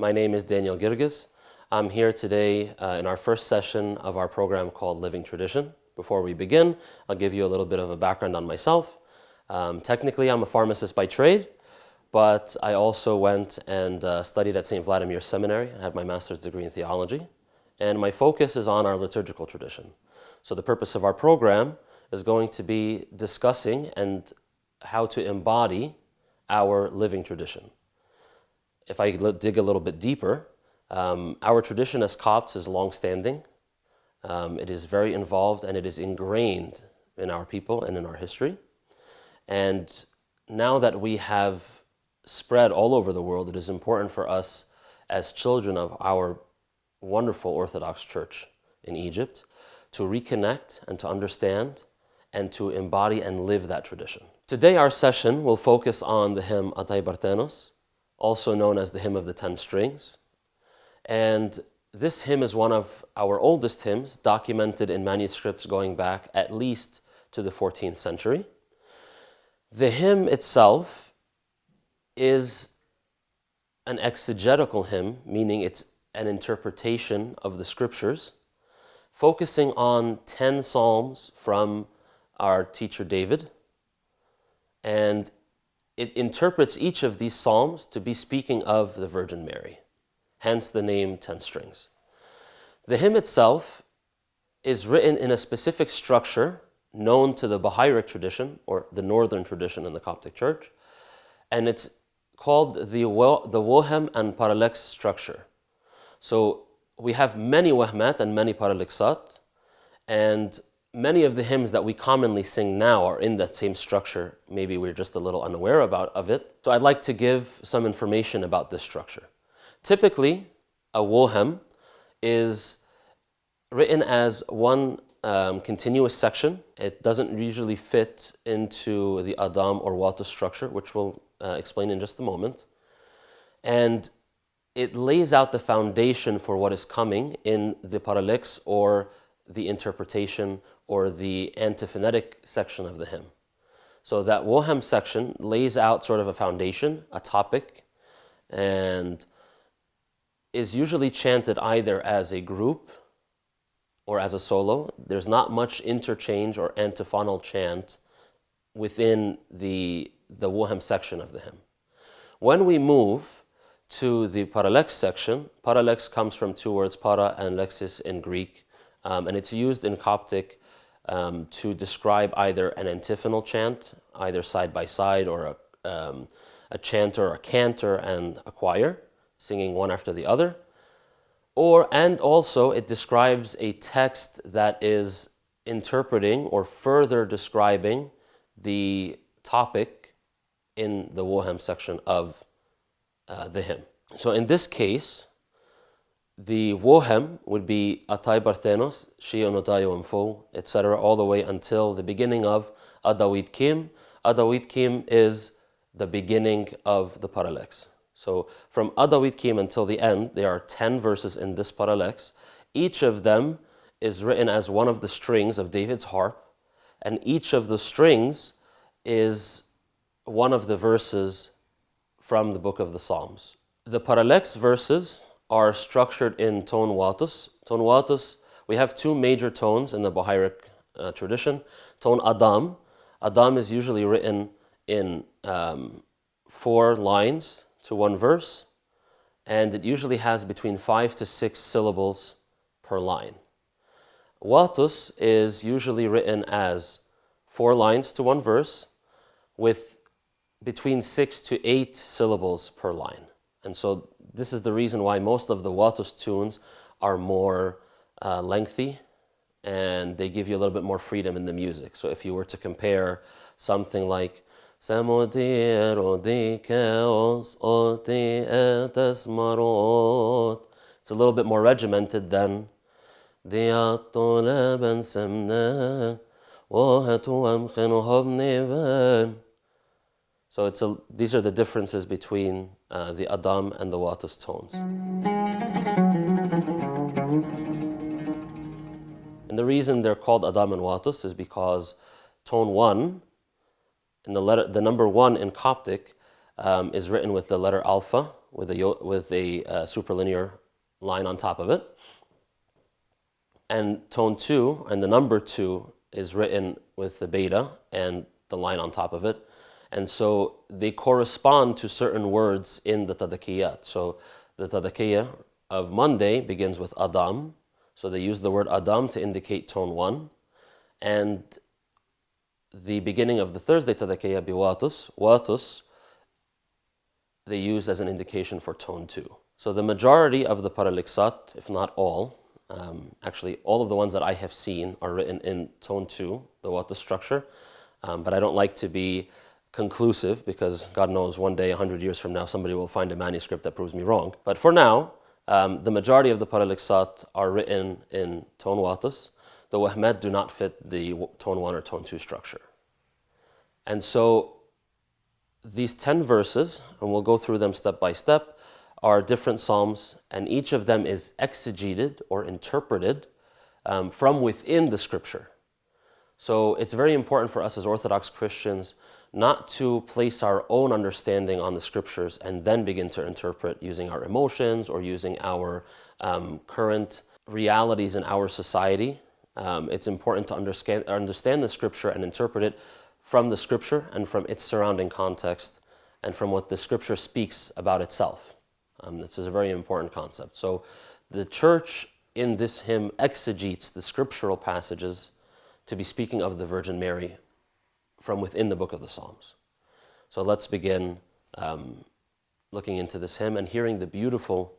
My name is Daniel Ggas. I'm here today in our first session of our program called Living Tradition. Before we begin, I'll give you a little bit of a background on myself. Technically, I'm a pharmacist by trade, but I also went and studied at Vladimir Seminary. I had my master's degree in theology, and my focus is on our liturgical tradition. So the purpose of our program is going to be discussing and how to embody our living tradition. If I dig a little bit deeper, our tradition as Copts is long-standing. It is very involved and it is ingrained in our people and in our history. And now that we have spread all over the world, it is important for us as children of our wonderful Orthodox Church in Egypt to reconnect and to understand and to embody and live that tradition. Today our session will focus on the hymn Atai Bartenos, also known as the Hymn of the 10 Strings. And this hymn is one of our oldest hymns, documented in manuscripts going back at least to the 14th century. The hymn itself is an exegetical hymn, meaning it's an interpretation of the scriptures, focusing on 10 psalms from our teacher David. And it interprets each of these psalms to be speaking of the Virgin Mary, hence the name 10 Strings. The hymn itself is written in a specific structure known to the Baha'iric tradition, or the northern tradition in the Coptic Church, and it's called the Wohem and Parallax structure. So we have many wahmat and many parallaxat, and many of the hymns that we commonly sing now are in that same structure. Maybe we're just a little unaware of it. So I'd like to give some information about this structure. Typically, a wohem is written as one continuous section. It doesn't usually fit into the Adam or Wata structure, which we'll explain in just a moment. And it lays out the foundation for what is coming in the parallax or the interpretation or the antiphonetic section of the hymn. So that wohem section lays out sort of a foundation, a topic, and is usually chanted either as a group or as a solo. There's not much interchange or antiphonal chant within the wohem section of the hymn. When we move to the parallax section, parallax comes from two words, para and lexis in Greek, and it's used in Coptic to describe either an antiphonal chant, either side by side, or a chanter, a cantor, and a choir, singing one after the other. And also it describes a text that is interpreting or further describing the topic in the wohem section of the hymn. So in this case, the wohem would be Atai Bartenos, Shion Otayo Mfo, etc., all the way until the beginning of Adawid Kim. Adawid Kim is the beginning of the parallax. So from Adawid Kim until the end, there are 10 verses in this parallax. Each of them is written as one of the strings of David's harp, and each of the strings is one of the verses from the book of the Psalms. The parallax verses are structured in tone watus. Tone watus, we have two major tones in the Baha'iric tradition. Tone Adam. Adam is usually written in 4 lines to one verse, and it usually has between 5 to 6 syllables per line. Watus is usually written as 4 lines to one verse with between 6 to 8 syllables per line. And so this is the reason why most of the Watus tunes are more lengthy, and they give you a little bit more freedom in the music. So if you were to compare something like it's a little bit more regimented than so these are the differences between the Adam and the Watus tones. And the reason they're called Adam and Watus is because tone 1, and the number 1 in Coptic is written with the letter alpha, with a superlinear line on top of it. And tone 2 and the number 2 is written with the beta and the line on top of it. And so they correspond to certain words in the tadakiyat. So the tadakiyah of Monday begins with Adam. So they use the word Adam to indicate tone 1. And the beginning of the Thursday tadakiyah biwatus, watus, they use as an indication for tone 2. So the majority of the paraliksat, if not all, actually all of the ones that I have seen are written in tone 2, the watus structure. But I don't like to be conclusive because God knows one day, 100 years from now, somebody will find a manuscript that proves me wrong. But for now, the majority of the paraliksat are written in tone watus. The wahmat do not fit the tone 1 or tone 2 structure. And so these 10 verses, and we'll go through them step by step, are different psalms, and each of them is exegeted or interpreted from within the scripture. So it's very important for us as Orthodox Christians not to place our own understanding on the scriptures and then begin to interpret using our emotions or using our current realities in our society. It's important to understand the scripture and interpret it from the scripture and from its surrounding context and from what the scripture speaks about itself. This is a very important concept. So the church in this hymn exegetes the scriptural passages to be speaking of the Virgin Mary from within the book of the Psalms. So let's begin looking into this hymn and hearing the beautiful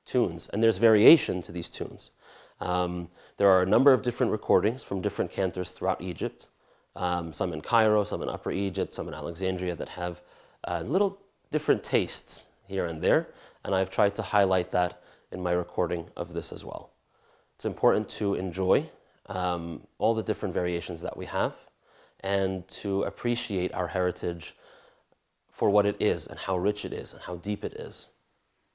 tunes. And there's variation to these tunes. There are a number of different recordings from different cantors throughout Egypt, some in Cairo, some in Upper Egypt, some in Alexandria, that have little different tastes here and there, and I've tried to highlight that in my recording of this as well. It's important to enjoy all the different variations that we have and to appreciate our heritage for what it is and how rich it is and how deep it is,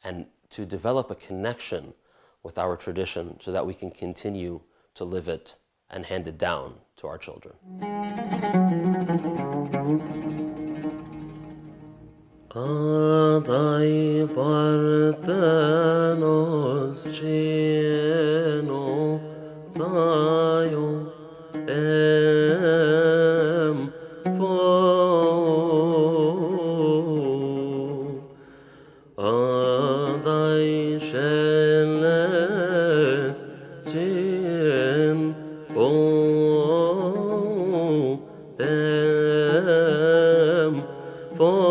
and to develop a connection with our tradition so that we can continue to live it and hand it down to our children. Adai partenos ceno tayo em fo adai shele cin o em fo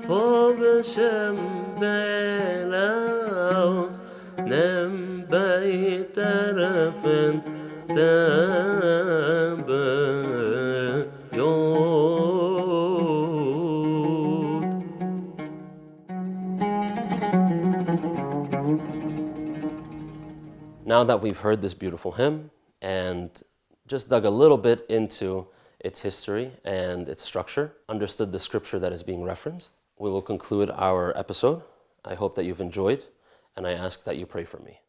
Pobeshem belaus nem beiterafen tebe yod. Now that we've heard this beautiful hymn and just dug a little bit into its history and its structure, understood the scripture that is being referenced, we will conclude our episode. I hope that you've enjoyed, and I ask that you pray for me.